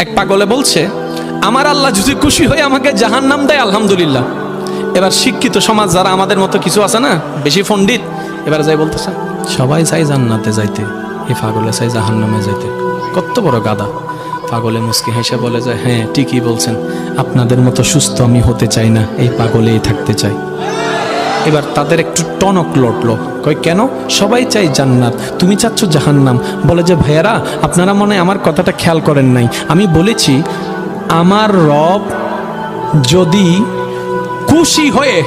এক পাগলে বলছে, আমার আল্লাহ যদি খুশি হয়ে আমাকে জাহান্নাম দেয় আলহামদুলিল্লাহ। এবার শিক্ষিত সমাজ যারা আমাদের মতো কিছু আছে না, বেশি পণ্ডিত, এবার যাই বলতেছে সবাই চাই জান্নাতে যাইতে, এই পাগলে চাই জাহান্নামে যাইতে। কত বড় গাদা। পাগলে মুস্কি হেসে বলে যায়, হ্যাঁ ঠিকই বলছেন, আপনাদের মতো সুস্থ আমি হতে চাই না, এই পাগলেই থাকতে চাই। এবার তাদের একটু টনক লটলো, কই কেন? সবাই চাই জান্নাত, তুমি চাচ্ছ জাহান্নাম। বলে যে ভাইয়ারা, আপনারা মনে হয় আমার কথাটা খেয়াল করেন নাই, আমি বলেছি আমার রব যদি খুশি হয়ে,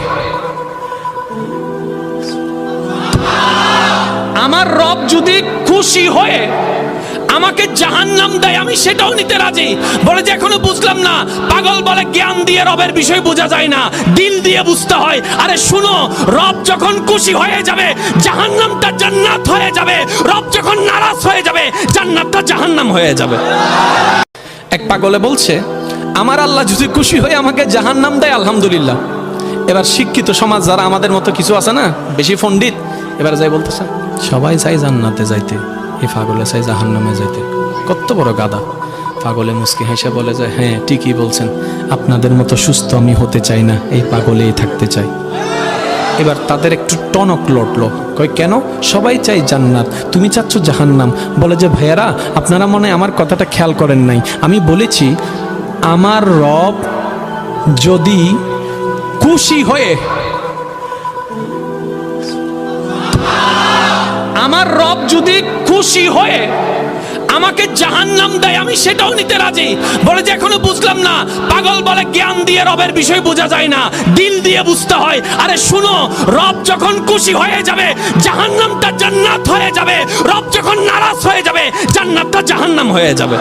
আমার রব যদি খুশি হয়ে আমাকে জাহান্নাম দেয় আমি সেটাও নিতে রাজি। বলে যে এখনো বুঝলাম না। পাগল বলে জ্ঞান দিয়ে রবের বিষয় বোঝা যায় না, দিল দিয়ে বুঝতে হয়। আরে শুনো, রব যখন খুশি হয়ে যাবে জাহান্নামটা জান্নাত হয়ে যাবে, রব যখন নারাজ হয়ে যাবে জান্নাতটা জাহান্নাম হয়ে যাবে। এক পাগলে বলছে, আমার আল্লাহ যদি খুশি হয়ে আমাকে জাহান্নাম দেয় আলহামদুলিল্লাহ। এবার শিক্ষিত সমাজ যারা আমাদের মতো কিছু আছে না, বেশি পণ্ডিত, এবার যাই বলতেছে সবাই চাই জান্নাতে যাইতে, এই পাগলে চাই জাহান্নামে যাইতে। কত বড় গাদা। পাগলে মুস্কি হেসে বলে যায়, হ্যাঁ ঠিকই বলছেন, আপনাদের মতো সুস্থ আমি হতে চাই না, এই পাগলেই থাকতে চাই। এবার তাদের একটু টনক লটলো, কই কেন? সবাই চাই জান্নাত, তুমি চাচ্ছ জাহান্নাম। বলে যে ভাইয়ারা, আপনারা মনে হয় আমার কথাটা খেয়াল করেন নাই, আমি বলেছি আমার রব যদি খুশি হয়ে, আমার রব যদি খুশি হয়ে আমাকে জাহান্নাম দেয় আমি সেটাও নিতে রাজি। বলে যে এখনো বুঝলাম না। পাগল বলে জ্ঞান দিয়ে রবের বিষয় বোঝা যায় না, দিল দিয়ে বুঝতে হয়। আরে শুনো, রব যখন খুশি হয়ে যাবে জাহান্নামটা জান্নাত হয়ে যাবে, রব যখন নারাজ হয়ে যাবে জান্নাতটা জাহান্নাম হয়ে যাবে।